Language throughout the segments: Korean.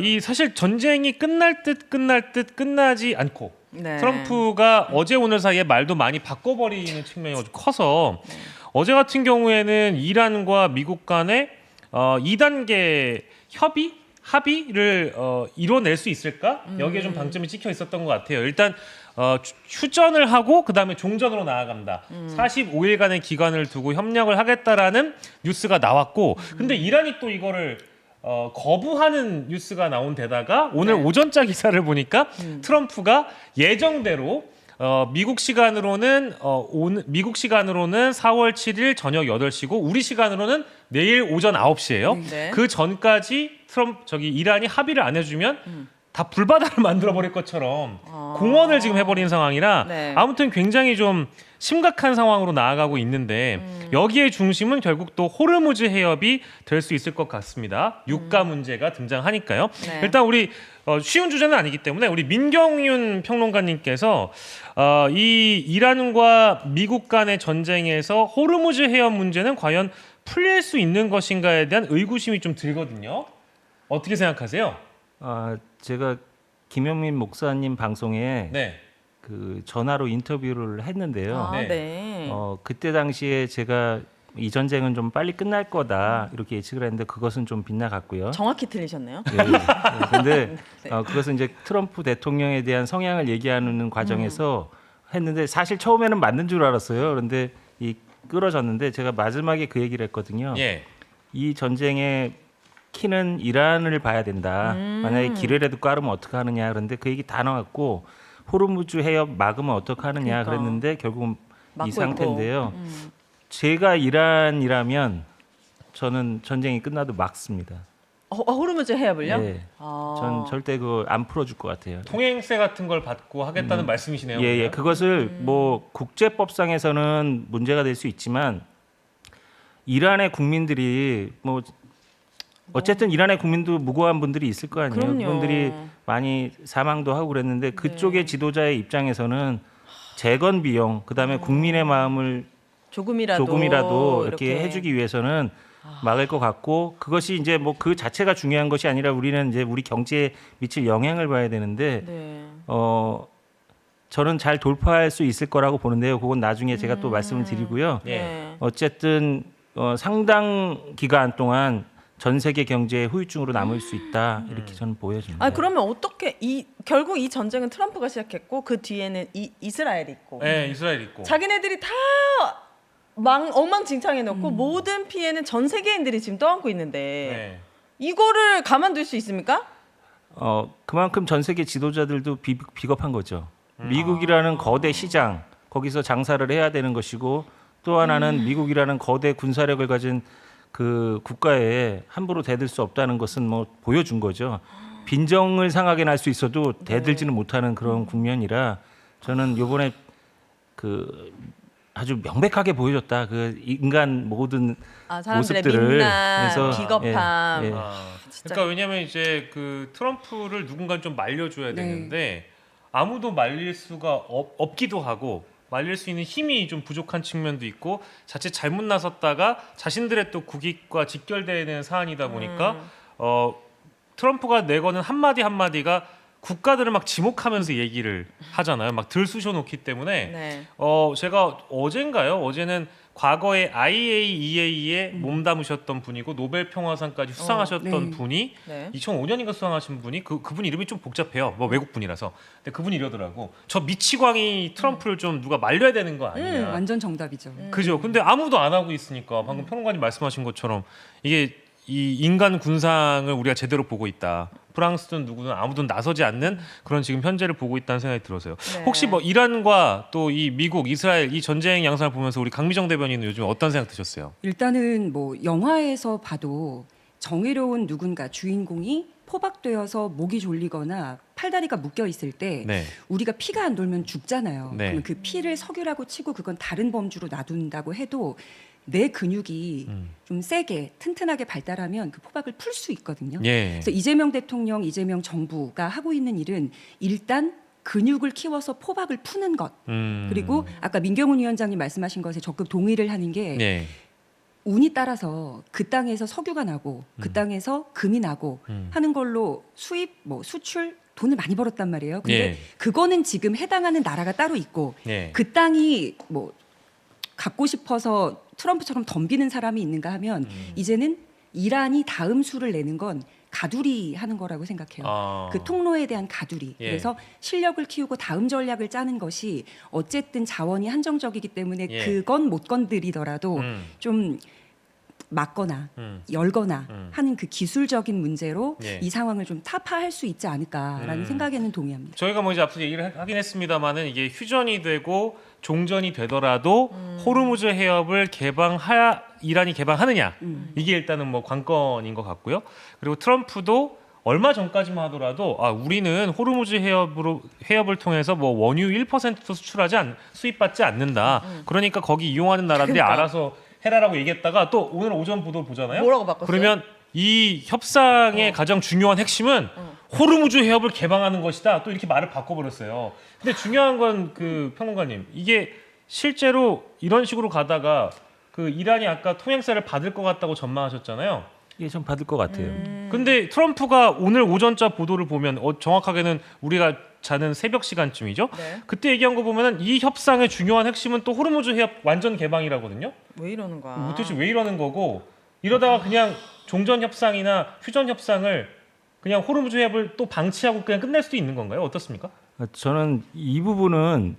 이 사실 전쟁이 끝날 듯 끝나지 않고 네. 트럼프가 어제 오늘 사이에 말도 많이 바꿔버리는 측면이 아주 커서 어제 같은 경우에는 이란과 미국 간의 2단계 합의를 이뤄낼 수 있을까? 여기에 좀 방점이 찍혀 있었던 것 같아요. 일단 휴전을 하고 그다음에 종전으로 나아간다. 45일간의 기간을 두고 협력을 하겠다라는 뉴스가 나왔고, 근데 이란이 또 이거를 거부하는 뉴스가 나온 데다가 오늘 네. 오전자 기사를 보니까 트럼프가 예정대로 미국 시간으로는 4월 7일 저녁 8시고 우리 시간으로는 내일 오전 9시예요. 네. 그 전까지 이란이 합의를 안 해주면 다 불바다를 만들어 버릴 것처럼 공언을 지금 해버린 상황이라 네. 아무튼 굉장히 좀 심각한 상황으로 나아가고 있는데 여기에 중심은 결국 또 호르무즈 해협이 될 수 있을 것 같습니다. 유가 문제가 등장하니까요. 네. 일단 우리 쉬운 주제는 아니기 때문에 우리 민경윤 평론가님께서 이 이란과 미국 간의 전쟁에서 호르무즈 해협 문제는 과연 풀릴 수 있는 것인가에 대한 의구심이 좀 들거든요. 어떻게 생각하세요? 제가 김영민 목사님 방송에 네. 그 전화로 인터뷰를 했는데요. 네. 네. 그때 당시에 제가 이 전쟁은 좀 빨리 끝날 거다 이렇게 예측을 했는데 그것은 좀 빗나갔고요. 정확히 틀리셨네요. 그런데 네. 그것은 이제 트럼프 대통령에 대한 성향을 얘기하는 과정에서 했는데 사실 처음에는 맞는 줄 알았어요. 그런데 이 끌어졌는데 제가 마지막에 그 얘기를 했거든요. 예. 이 전쟁의 키는 이란을 봐야 된다. 만약에 길을라도 깔으면 어떻게 하느냐. 그런데 그 얘기 다 나왔고 호르무즈 해협 막으면 어떻게 하느냐. 그러니까. 그랬는데 결국은 막고 이 상태인데요. 있고. 제가 이란이라면 저는 전쟁이 끝나도 막습니다. 호르무즈 해협을요? 네. 전 절대 그거 안 풀어줄 것 같아요. 통행세 같은 걸 받고 하겠다는 말씀이시네요. 예, 그것을 뭐 국제법상에서는 문제가 될 수 있지만 이란의 국민들이 뭐 어쨌든 이란의 국민도 무고한 분들이 있을 거 아니에요. 그럼요. 그분들이 많이 사망도 하고 그랬는데 그쪽의 지도자의 입장에서는 재건 비용, 그다음에 국민의 마음을 조금이라도 이렇게 해주기 위해서는 막을 것 같고 그것이 이제 뭐 그 자체가 중요한 것이 아니라 우리는 이제 우리 경제에 미칠 영향을 봐야 되는데 네. 저는 잘 돌파할 수 있을 거라고 보는데요. 그건 나중에 제가 또 말씀을 드리고요. 예. 네. 어쨌든 상당 기간 동안 전 세계 경제의 후유증으로 남을 수 있다 이렇게 저는 보여집니다. 그러면 어떻게 결국 이 전쟁은 트럼프가 시작했고 그 뒤에는 이스라엘이 있고 네, 이스라엘 있고. 자기네들이 다 엉망진창해 놓고 모든 피해는 전 세계인들이 지금 떠안고 있는데 네. 이거를 가만둘 수 있습니까? 그만큼 전 세계 지도자들도 비겁한 거죠. 미국이라는 거대 시장 거기서 장사를 해야 되는 것이고 또 하나는 미국이라는 거대 군사력을 가진 그 국가에 함부로 대들 수 없다는 것은 뭐 보여준 거죠. 빈정을 상하게 날 수 있어도 대들지는 못하는 그런 국면이라 저는 이번에 그 아주 명백하게 보여줬다. 그 인간 모든 사람들의 모습들을. 민낯, 그래서, 비겁함. 예. 진짜. 그러니까 왜냐하면 이제 그 트럼프를 누군가 좀 말려줘야 되는데 아무도 말릴 수가 없기도 하고 말릴 수 있는 힘이 좀 부족한 측면도 있고 자칫 잘못 나섰다가 자신들의 또 국익과 직결되는 사안이다 보니까 트럼프가 내거는 한마디 한마디가 국가들을 막 지목하면서 얘기를 하잖아요. 막 들쑤셔 놓기 때문에 네. 제가 어제는 과거에 IAEA에 몸담으셨던 분이고 노벨 평화상까지 수상하셨던 네. 분이 네. 2005년인가 수상하신 분이 그분 이름이 좀 복잡해요. 뭐 외국 분이라서. 근데 그분이 이러더라고. 저 미치광이 트럼프를 좀 누가 말려야 되는 거 아니냐. 완전 정답이죠. 그죠. 근데 아무도 안 하고 있으니까 방금 평론가님 말씀하신 것처럼 이게 이 인간 군상을 우리가 제대로 보고 있다. 프랑스든 누구든 아무도 나서지 않는 그런 지금 현재를 보고 있다는 생각이 들어서요. 네. 혹시 뭐 이란과 또 이 미국, 이스라엘 이 전쟁 양상을 보면서 우리 강미정 대변인은 요즘 어떤 생각 드셨어요? 일단은 뭐 영화에서 봐도 정의로운 누군가 주인공이 포박되어서 목이 졸리거나 팔다리가 묶여 있을 때 네. 우리가 피가 안 돌면 죽잖아요. 네. 그러면 그 피를 석유라고 치고 그건 다른 범주로 놔둔다고 해도 내 근육이 좀 세게 튼튼하게 발달하면 그 포박을 풀 수 있거든요. 예. 그래서 이재명 대통령, 이재명 정부가 하고 있는 일은 일단 근육을 키워서 포박을 푸는 것. 그리고 아까 민경훈 위원장님 말씀하신 것에 적극 동의를 하는 게 예. 운이 따라서 그 땅에서 석유가 나고 그 땅에서 금이 나고 하는 걸로 수입, 뭐 수출 돈을 많이 벌었단 말이에요. 근데 예. 그거는 지금 해당하는 나라가 따로 있고 예. 그 땅이 뭐 갖고 싶어서 트럼프처럼 덤비는 사람이 있는가 하면 이제는 이란이 다음 수를 내는 건 가두리 하는 거라고 생각해요. 아. 그 통로에 대한 가두리. 예. 그래서 실력을 키우고 다음 전략을 짜는 것이 어쨌든 자원이 한정적이기 때문에 예. 그건 못 건드리더라도 좀 막거나 열거나 하는 그 기술적인 문제로 예. 이 상황을 좀 타파할 수 있지 않을까라는 생각에는 동의합니다. 저희가 뭐 이제 앞서 얘기를 하긴 했습니다만은 이게 휴전이 되고 종전이 되더라도 호르무즈 해협을 이란이 개방하느냐 이게 일단은 뭐 관건인 것 같고요. 그리고 트럼프도 얼마 전까지만 하더라도 우리는 호르무즈 해협을 통해서 뭐 원유 1%도 수입받지 않는다. 그러니까 거기 이용하는 나라들이 그러니까. 알아서 해라라고 얘기했다가 또 오늘 오전 보도 보잖아요. 뭐라고 바꿨어요? 그러면 이 협상의 가장 중요한 핵심은 호르무즈 해협을 개방하는 것이다. 또 이렇게 말을 바꿔버렸어요. 근데 중요한 건 그 평론가님 이게 실제로 이런 식으로 가다가 그 이란이 아까 통행세를 받을 것 같다고 전망하셨잖아요. 예, 좀 받을 것 같아요. 근데 트럼프가 오늘 오전자 보도를 보면 정확하게는 우리가 자는 새벽 시간쯤이죠. 네. 그때 얘기한 거 보면은 이 협상의 중요한 핵심은 또 호르무즈 해협 완전 개방이라거든요. 왜 이러는 거야? 도대체 왜 이러는 거고 이러다가 그냥 종전 협상이나 휴전 협상을 그냥 호르무즈 해협을 또 방치하고 그냥 끝낼 수도 있는 건가요? 어떻습니까? 저는 이 부분은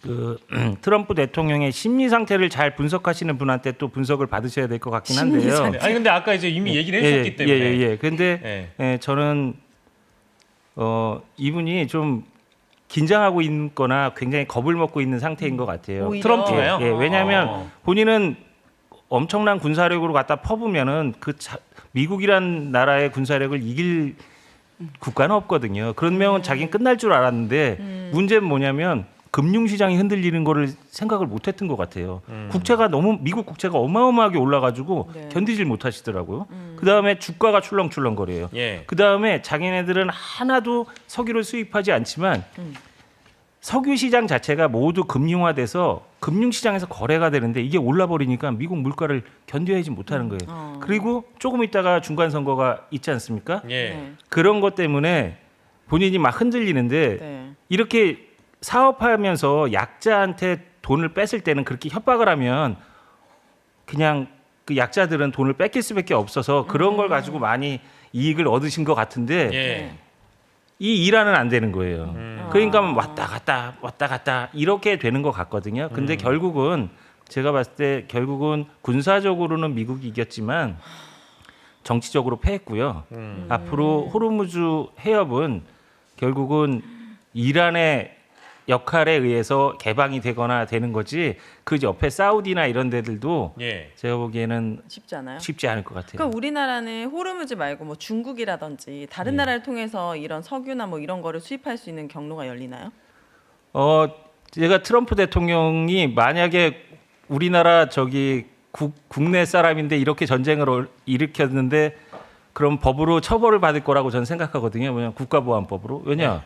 그 트럼프 대통령의 심리 상태를 잘 분석하시는 분한테 또 분석을 받으셔야 될 것 같긴 한데요. 네. 아니 근데 아까 이제 이미 얘기를 했었기 때문에. 예. 근데 예. 저는 이분이 좀 긴장하고 있거나 굉장히 겁을 먹고 있는 상태인 것 같아요. 오히려. 트럼프가요? 예, 왜냐하면 본인은 엄청난 군사력으로 갖다 퍼부면은 미국이란 나라의 군사력을 이길 국가는 없거든요. 그러면 자기는 끝날 줄 알았는데 문제는 뭐냐면 금융시장이 흔들리는 거를 생각을 못했던 것 같아요. 국채가 미국 국채가 어마어마하게 올라가지고 네. 견디질 못하시더라고요. 그 다음에 주가가 출렁출렁거려요. 예. 그 다음에 자기네들은 하나도 석유를 수입하지 않지만 석유 시장 자체가 모두 금융화돼서 금융시장에서 거래가 되는데 이게 올라버리니까 미국 물가를 견뎌야지 못하는 거예요. 그리고 조금 있다가 중간 선거가 있지 않습니까? 예. 네. 그런 것 때문에 본인이 막 흔들리는데 네. 이렇게 사업하면서 약자한테 돈을 뺏을 때는 그렇게 협박을 하면 그냥 그 약자들은 돈을 뺏길 수밖에 없어서 그런 걸 가지고 많이 이익을 얻으신 것 같은데 예. 이 이란은 안 되는 거예요. 그러니까 왔다 갔다 이렇게 되는 것 같거든요. 근데 결국은 제가 봤을 때 결국은 군사적으로는 미국이 이겼지만 정치적으로 패했고요. 앞으로 호르무즈 해협은 결국은 이란의 역할에 의해서 개방이 되거나 되는 거지 그 옆에 사우디나 이런 데들도 예. 제가 보기에는 쉽지 않아요? 쉽지 않을 것 같아요. 그러니까 우리나라는 호르무즈 말고 뭐 중국이라든지 다른 나라를 통해서 이런 석유나 뭐 이런 거를 수입할 수 있는 경로가 열리나요? 제가 트럼프 대통령이 만약에 우리나라 국내 사람인데 이렇게 전쟁을 일으켰는데 그럼 법으로 처벌을 받을 거라고 저는 생각하거든요. 왜냐하면 국가보안법으로. 왜냐?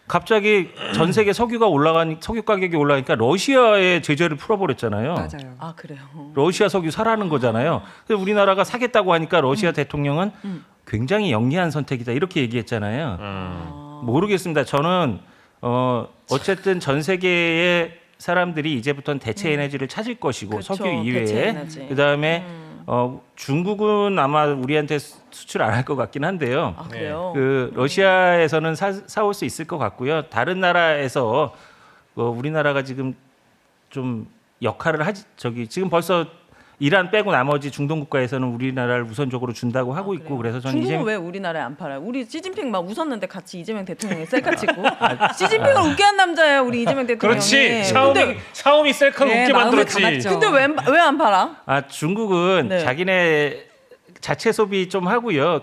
갑자기 전 세계 석유 가격이 올라가니까 러시아의 제재를 풀어버렸잖아요. 맞아요. 아 그래요. 러시아 석유 사라는 거잖아요. 그래서 우리나라가 사겠다고 하니까 러시아 대통령은 굉장히 영리한 선택이다 이렇게 얘기했잖아요. 모르겠습니다. 저는 어쨌든 전 세계의 사람들이 이제부터는 대체 에너지를 찾을 것이고 그렇죠. 석유 대체 이외에 에너지. 그다음에 중국은 아마 우리한테 수출 안 할 것 같긴 한데요. 아 그래요. 그 러시아에서는 사올 수 있을 것 같고요. 다른 나라에서 우리나라가 지금 좀 역할을 지금 벌써 이란 빼고 나머지 중동 국가에서는 우리나라를 우선적으로 준다고 하고 있고 그래서 저는 중국은 왜 우리나라에 안 팔아요? 우리 시진핑 막 웃었는데 같이 이재명 대통령이 셀카 찍고 시진핑을 웃게 한 남자예요. 우리 이재명 대통령이. 그렇지. 근데 샤오미 셀카를 네, 웃게 마음을 만들었지. 담았죠. 근데 왜 안 팔아? 중국은 네. 자기네 자체 소비 좀 하고요.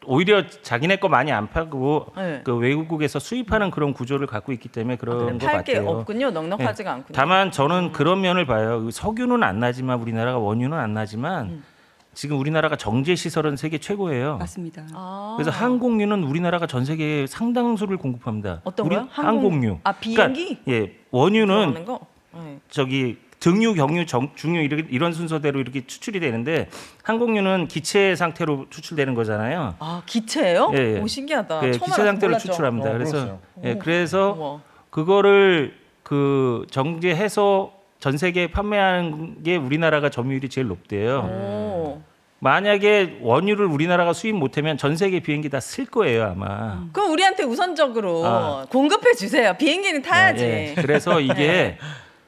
오히려 자기네 거 많이 안 파고 네. 그 외국에서 수입하는 그런 구조를 갖고 있기 때문에 그런 것 팔게 같아요. 없군요. 넉넉하지가 않군요. 다만 저는 그런 면을 봐요. 석유는 안 나지만 우리나라가 원유는 안 나지만 지금 우리나라가 정제 시설은 세계 최고예요. 맞습니다. 아. 그래서 항공유는 우리나라가 전 세계에 상당수를 공급합니다. 어떤 거요? 항공유. 아 비행기? 그러니까, 원유는 들어가는 거? 네. 등유, 경유, 중유 이런 순서대로 이렇게 추출이 되는데 항공유는 기체 상태로 추출되는 거잖아요. 아 기체예요? 예, 예. 오 신기하다. 네, 처음 기체 알았어. 상태로 몰랐죠. 추출합니다. 그래서 그렇어요. 그래서 어머. 그거를 그 정제해서 전 세계에 판매하는 게 우리나라가 점유율이 제일 높대요. 오. 만약에 원유를 우리나라가 수입 못하면 전 세계 비행기 다 쓸 거예요 아마. 그럼 우리한테 우선적으로 아. 공급해 주세요. 비행기는 타야지. 예, 그래서 이게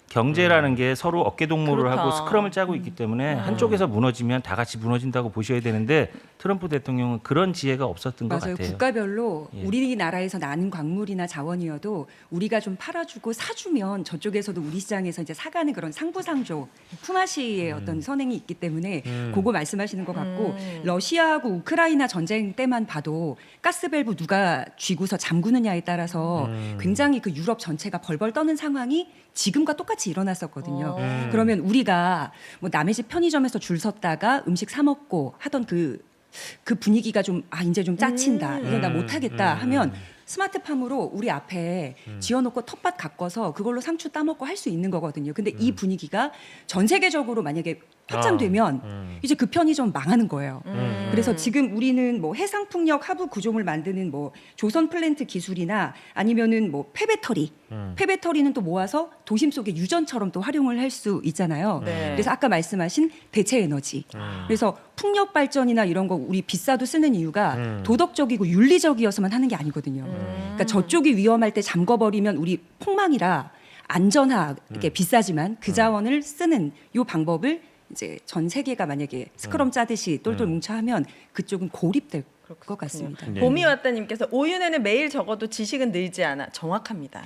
경제라는 게 서로 어깨동무를 그렇다. 하고 스크럼을 짜고 있기 때문에 한쪽에서 무너지면 다 같이 무너진다고 보셔야 되는데 트럼프 대통령은 그런 지혜가 없었던 것 맞아요. 같아요. 국가별로 예. 우리나라에서 나는 광물이나 자원이어도 우리가 좀 팔아주고 사주면 저쪽에서도 우리 시장에서 이제 사가는 그런 상부상조 품앗이의 어떤 선행이 있기 때문에 그거 말씀하시는 것 같고 러시아하고 우크라이나 전쟁 때만 봐도 가스밸브 누가 쥐고서 잠그느냐에 따라서 굉장히 그 유럽 전체가 벌벌 떠는 상황이 지금과 똑같이 일어났었거든요. 그러면 우리가 뭐 남의 집 편의점에서 줄 섰다가 음식 사 먹고 하던 그 분위기가 좀 이제 좀 짜친다. 이건 나 못하겠다 하면 스마트팜으로 우리 앞에 지어놓고 텃밭 가꿔서 그걸로 상추 따먹고 할 수 있는 거거든요. 근데 이 분위기가 전 세계적으로 만약에 확장되면 이제 그 편의점 망하는 거예요. 그래서 지금 우리는 뭐 해상풍력 하부 구조물 만드는 뭐 조선 플랜트 기술이나 아니면은 뭐 폐배터리는 또 모아서 도심 속의 유전처럼 또 활용을 할 수 있잖아요. 네. 그래서 아까 말씀하신 대체 에너지. 그래서 풍력 발전이나 이런 거 우리 비싸도 쓰는 이유가 도덕적이고 윤리적이어서만 하는 게 아니거든요. 그러니까 저쪽이 위험할 때 잠궈버리면 우리 폭망이라 안전하게 비싸지만 그 자원을 쓰는 요 방법을 이제 전 세계가 만약에 스크럼 짜듯이 똘똘 뭉쳐 하면 그쪽은 고립될 것 같습니다. 네. 봄이 왔다님께서 오윤회는 매일 적어도 지식은 늘지 않아. 정확합니다.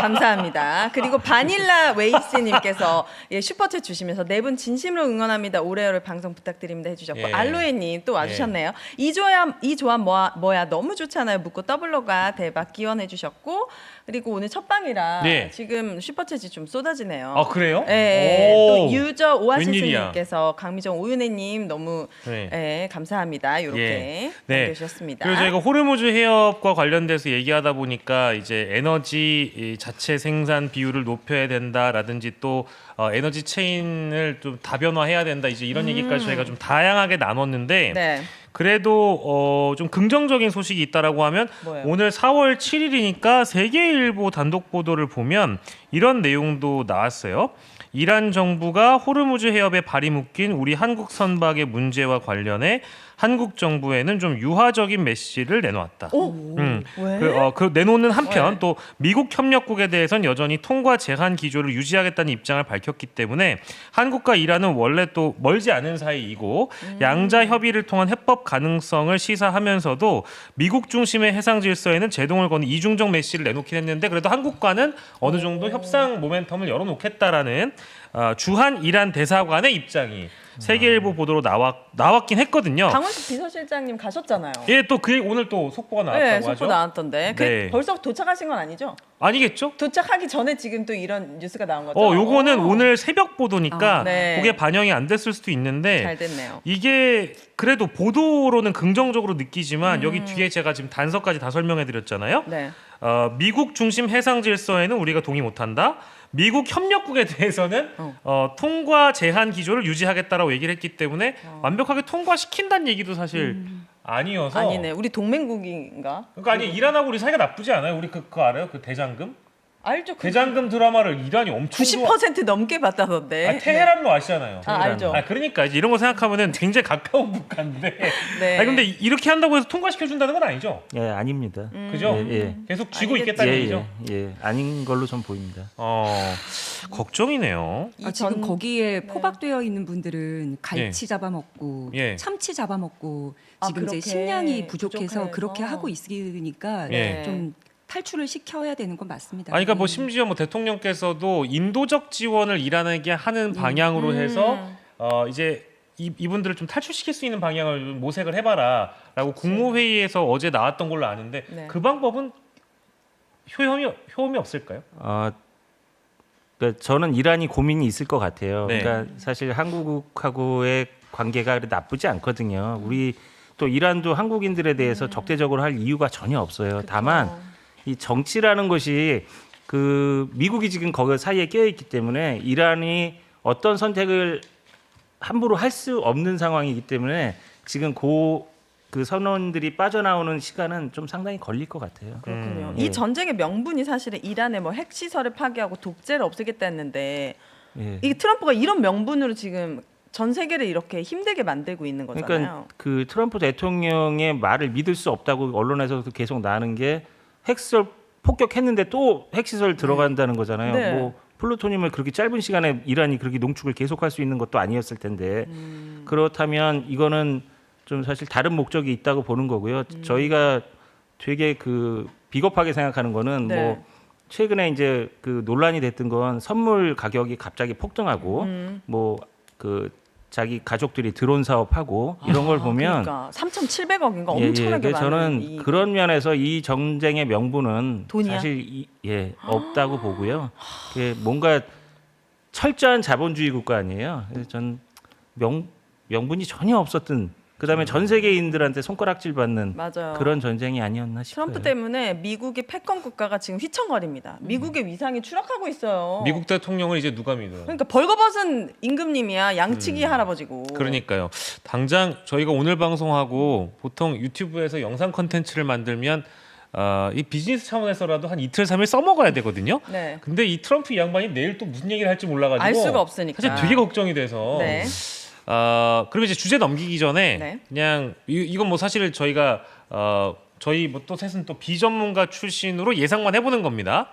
감사합니다. 그리고 바닐라 웨이스님께서 슈퍼챗 주시면서 네 분 진심으로 응원합니다. 오래오래 방송 부탁드립니다 해주셨고 예. 알로에님 또 와주셨네요. 이 조합 뭐야 너무 좋잖아요. 묻고 더블로가 대박 기원해주셨고 그리고 오늘 첫 방이라 네. 지금 슈퍼챗이 좀 쏟아지네요. 아 그래요? 네, 오. 또 유저 웬일이야. 오아시스님께서 강미정 오윤혜님 너무 네. 감사합니다. 이렇게 남겨주셨습니다. 그리고 저희가 호르무즈 해협과 관련돼서 얘기하다 보니까 이제 에너지 자체 생산 비율을 높여야 된다라든지 또 에너지 체인을 좀 다변화해야 된다 이제 이런 얘기까지 저희가 좀 다양하게 나눴는데 네. 그래도 좀 긍정적인 소식이 있다라고 하면 뭐예요? 오늘 4월 7일이니까 세계일보 단독 보도를 보면 이런 내용도 나왔어요. 이란 정부가 호르무즈 해협에 발이 묶인 우리 한국 선박의 문제와 관련해 한국 정부에는 좀 유화적인 메시지를 내놓았다. 오, 왜? 그 내놓는 한편 왜? 또 미국 협력국에 대해서는 여전히 통과 제한 기조를 유지하겠다는 입장을 밝혔기 때문에 한국과 이란은 원래 또 멀지 않은 사이이고 양자 협의를 통한 해법 가능성을 시사하면서도 미국 중심의 해상 질서에는 제동을 거는 이중적 메시지를 내놓긴 했는데 그래도 한국과는 어느 정도 협상 모멘텀을 열어놓겠다라는 주한 이란 대사관의 입장이 세계일보 보도로 나왔긴 했거든요. 강원식 비서실장님 가셨잖아요. 예, 또 그 오늘 또 속보가 나왔다고 네, 하죠. 속보 나왔던데. 네. 벌써 도착하신 건 아니죠? 아니겠죠? 도착하기 전에 지금 또 이런 뉴스가 나온 거죠? 요거는 오늘 새벽 보도니까 네. 그게 반영이 안 됐을 수도 있는데 잘 됐네요. 이게 그래도 보도로는 긍정적으로 느끼지만 여기 뒤에 제가 지금 단서까지 다 설명해 드렸잖아요. 네. 미국 중심 해상 질서에는 우리가 동의 못한다. 미국 협력국에 대해서는 통과 제한 기조를 유지하겠다라고 얘기를 했기 때문에 완벽하게 통과시킨다는 얘기도 사실 아니어서 아니네. 우리 동맹국인가? 그러니까 아니 이란하고 우리 사이가 나쁘지 않아요. 우리 그거 알아요? 그 대장금? 알죠. 대장금 드라마를 이란이 엄청 90% 넘게 받다던데. 테헤란로 아시잖아요. 알죠. 그러니까 이제 이런 거 생각하면은 굉장히 가까운 국가인데. 네. 근데 이렇게 한다고 해서 통과시켜 준다는 건 아니죠. 예, 아닙니다. 그죠? 예. 계속 쥐고 아니겠지. 있겠다는 예, 얘기죠. 예, 아닌 걸로 전 보입니다. 걱정이네요. 지금 거기에 포박되어 있는 분들은 갈치 예. 잡아먹고 예. 참치 잡아먹고 지금 이제 그렇게 식량이 부족해서 부족해서. 그렇게 하고 있으니까 예. 좀 탈출을 시켜야 되는 건 맞습니다. 그러니까 뭐 심지어 뭐 대통령께서도 인도적 지원을 이란에게 하는 방향으로 해서 이제 이분들을 좀 탈출시킬 수 있는 방향을 좀 모색을 해봐라라고 국무회의에서 어제 나왔던 걸로 아는데 네. 그 방법은 효험이 없을까요? 그러니까 저는 이란이 고민이 있을 것 같아요. 네. 그러니까 사실 한국하고의 관계가 그렇게 나쁘지 않거든요. 우리 또 이란도 한국인들에 대해서 적대적으로 할 이유가 전혀 없어요. 다만 이 정치라는 것이 그 미국이 지금 거기 사이에 껴 있기 때문에 이란이 어떤 선택을 함부로 할 수 없는 상황이기 때문에 지금 그 선원들이 빠져나오는 시간은 좀 상당히 걸릴 것 같아요. 그렇군요. 예. 이 전쟁의 명분이 사실은 이란의 뭐 핵시설을 파괴하고 독재를 없애겠다 했는데 예. 이 트럼프가 이런 명분으로 지금 전 세계를 이렇게 힘들게 만들고 있는 거잖아요. 그러니까 그 트럼프 대통령의 말을 믿을 수 없다고 언론에서도 계속 나는 게 핵시설 폭격했는데 또 핵시설 들어간다는 거잖아요. 네. 뭐 플루토늄을 그렇게 짧은 시간에 이란이 그렇게 농축을 계속할 수 있는 것도 아니었을 텐데 그렇다면 이거는 좀 사실 다른 목적이 있다고 보는 거고요. 저희가 되게 그 비겁하게 생각하는 거는 네. 뭐 최근에 이제 그 논란이 됐던 건 선물 가격이 갑자기 폭등하고 뭐 그 자기 가족들이 드론 사업하고 이런 걸 보면 그러니까 3,700억인가 엄청나게 그래서 많은 저는 이익. 그런 면에서 이 전쟁의 명분은 돈이야? 사실 없다고 보고요. 그게 뭔가 철저한 자본주의 국가 아니에요. 그래서 전 명분이 전혀 없었던 그다음에 전 세계인들한테 손가락질 받는 맞아요. 그런 전쟁이 아니었나 싶어요. 트럼프 때문에 미국이 패권 국가가 지금 휘청거립니다. 미국의 위상이 추락하고 있어요. 미국 대통령을 이제 누가 믿어요? 그러니까 벌거벗은 임금님이야 양치기 할아버지고. 그러니까요. 당장 저희가 오늘 방송하고 보통 유튜브에서 영상 컨텐츠를 만들면 이 비즈니스 차원에서라도 한 이틀 3일 써먹어야 되거든요. 네. 근데 이 트럼프 이 양반이 내일 또 무슨 얘기를 할지 몰라가지고 알 수가 없으니까. 사실 되게 걱정이 돼서. 네. 그리고 이제 주제 넘기기 전에 네. 그냥 이건 뭐 사실 저희가 저희 뭐 또 셋은 또 비전문가 출신으로 예상만 해보는 겁니다.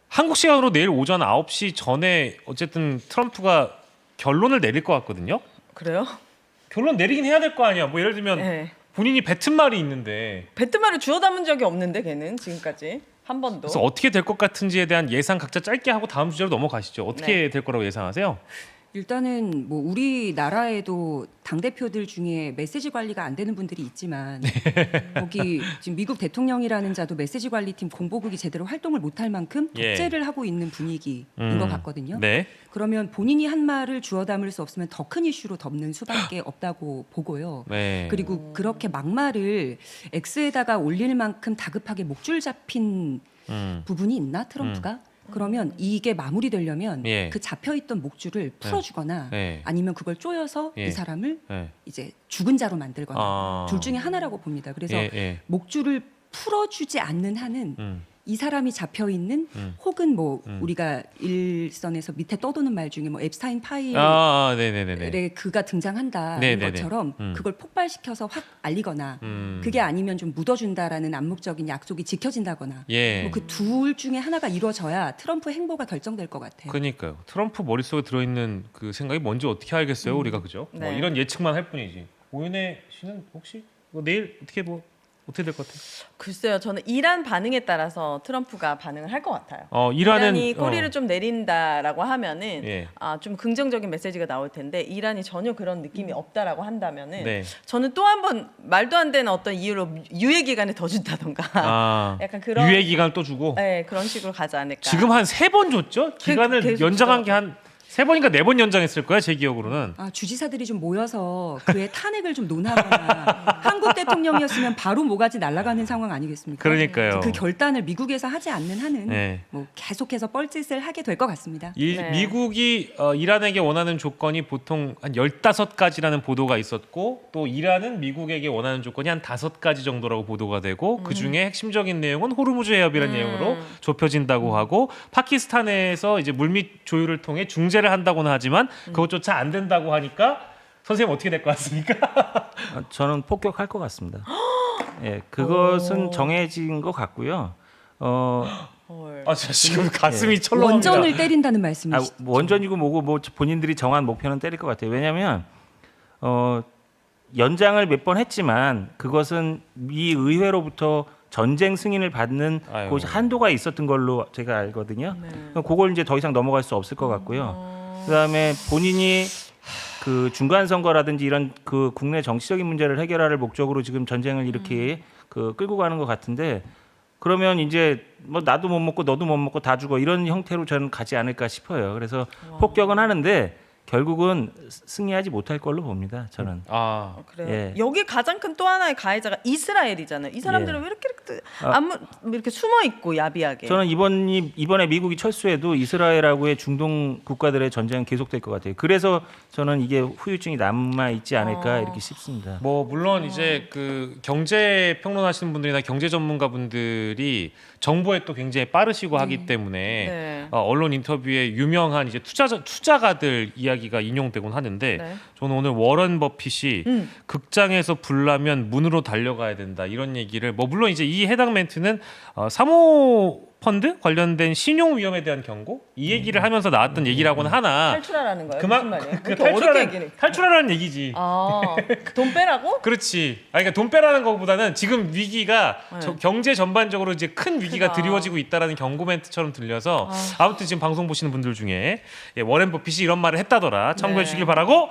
한국 시간으로 내일 오전 9시 전에 어쨌든 트럼프가 결론을 내릴 것 같거든요. 그래요? 결론 내리긴 해야 될 거 아니야. 뭐 예를 들면 네. 본인이 뱉은 말이 있는데 배트말을 주워 담은 적이 없는데 걔는 지금까지 한 번도. 그래서 어떻게 될 것 같은지에 대한 예상 각자 짧게 하고 다음 주제로 넘어가시죠. 어떻게 네. 될 거라고 예상하세요? 일단은 뭐 우리나라에도 당 대표들 중에 메시지 관리가 안 되는 분들이 있지만 거기 지금 미국 대통령이라는 자도 메시지 관리팀 공보국이 제대로 활동을 못할 만큼 예. 독재를 하고 있는 분위기인 것 같거든요. 네. 그러면 본인이 한 말을 주워 담을 수 없으면 더 큰 이슈로 덮는 수밖에 없다고 보고요. 네. 그리고 그렇게 막말을 X에다가 올릴 만큼 다급하게 목줄 잡힌 부분이 있나 트럼프가? 그러면 이게 마무리되려면 예. 그 잡혀있던 목줄을 풀어주거나 네. 아니면 그걸 쪼여서 예. 이 사람을 네. 이제 죽은 자로 만들거나 둘 중에 하나라고 봅니다. 그래서 예, 예. 목줄을 풀어주지 않는 한은 이 사람이 잡혀 있는 혹은 뭐 우리가 일선에서 밑에 떠도는 말 중에 뭐 앱스타인 파일에 네네네네. 그가 등장한다는 네네네. 것처럼 그걸 폭발시켜서 확 알리거나 그게 아니면 좀 묻어준다라는 암묵적인 약속이 지켜진다거나 예. 뭐 그 둘 중에 하나가 이루어져야 트럼프 행보가 결정될 것 같아요. 그러니까요. 트럼프 머릿속에 들어있는 그 생각이 뭔지 어떻게 알겠어요, 우리가 그죠? 뭐 네. 이런 예측만 할 뿐이지. 오윤혜 씨는 혹시 뭐 내일 어떻게 될 것 같아요? 글쎄요, 저는 이란 반응에 따라서 트럼프가 반응을 할 것 같아요. 이란은 이란이 꼬리를 좀 내린다라고 하면은 예. 좀 긍정적인 메시지가 나올 텐데 이란이 전혀 그런 느낌이 없다라고 한다면은 네. 저는 또 한 번 말도 안 되는 어떤 이유로 유예 기간을 더 준다던가 약간 그런 유예 기간 또 주고 네, 그런 식으로 가지 않을까. 지금 한 3번 줬죠? 기간을 계속 연장한 게 한 3번인가 4번 연장했을 거야, 제 기억으로는. 주지사들이 좀 모여서 그의 탄핵을 좀 논하거나 한국 대통령이었으면 바로 모가지 날아가는 상황 아니겠습니까? 그러니까요. 그 결단을 미국에서 하지 않는 한은 네. 뭐 계속해서 뻘짓을 하게 될 것 같습니다. 네. 미국이 이란에게 원하는 조건이 보통 한 15가지라는 보도가 있었고 또 이란은 미국에게 원하는 조건이 한 5가지 정도라고 보도가 되고 그중에 핵심적인 내용은 호르무즈 해협이라는 내용으로 좁혀진다고 하고 파키스탄에서 이제 물밑 조율을 통해 중재를 한다고는 하지만 그것조차 안 된다고 하니까 선생님 어떻게 될 것 같습니까? 저는 폭격할 것 같습니다. 예, 그것은 정해진 것 같고요. 헐. 저 지금 가슴이 철렁합니다. 원전을 때린다는 말씀이시죠? 원전이고 뭐고 뭐 본인들이 정한 목표는 때릴 것 같아요. 왜냐하면 연장을 몇 번 했지만 그것은 미 의회로부터 전쟁 승인을 받는 아유. 곳이 한도가 있었던 걸로 제가 알거든요. 그럼 그걸 이제 더 이상 넘어갈 수 없을 것 같고요. 그다음에 본인이 그 중간 선거라든지 이런 그 국내 정치적인 문제를 해결할 목적으로 지금 전쟁을 이렇게 그 끌고 가는 것 같은데 그러면 이제 뭐 나도 못 먹고 너도 못 먹고 다 죽어 이런 형태로 저는 가지 않을까 싶어요. 그래서 폭격은 하는데 결국은 승리하지 못할 걸로 봅니다. 저는. 그래요. 예. 여기 가장 큰 또 하나의 가해자가 이스라엘이잖아요. 이 사람들은 왜 이렇게 아무 이렇게 숨어 있고 야비하게. 저는 이번에 미국이 철수해도 이스라엘하고의 중동 국가들의 전쟁은 계속될 것 같아요. 그래서 저는 이게 후유증이 남아 있지 않을까 이렇게 싶습니다. 뭐 물론 이제 그 경제 평론하시는 분들이나 경제 전문가분들이 정보에 또 굉장히 빠르시고 하기 때문에 네. 언론 인터뷰에 유명한 이제 투자가들 이야기가 인용되곤 하는데 네. 저는 오늘 워런 버핏이 극장에서 불나면 문으로 달려가야 된다 이런 얘기를 뭐 물론 이제 이 해당 멘트는 사모펀드 관련된 신용 위험에 대한 경고 이 얘기를 하면서 나왔던 얘기라고는 하나 탈출하라는 거예요. 무슨 말이에요? 그 이렇게 어렵게 얘기를. 탈출하라는 얘기지. 돈 빼라고? 그렇지. 그러니까 돈 빼라는 것보다는 지금 위기가 경제 전반적으로 이제 큰 위기가 크다. 드리워지고 있다라는 경고 멘트처럼 들려서 아무튼 지금 방송 보시는 분들 중에 워렌 버핏이 이런 말을 했다더라 참고해 네. 주길 바라고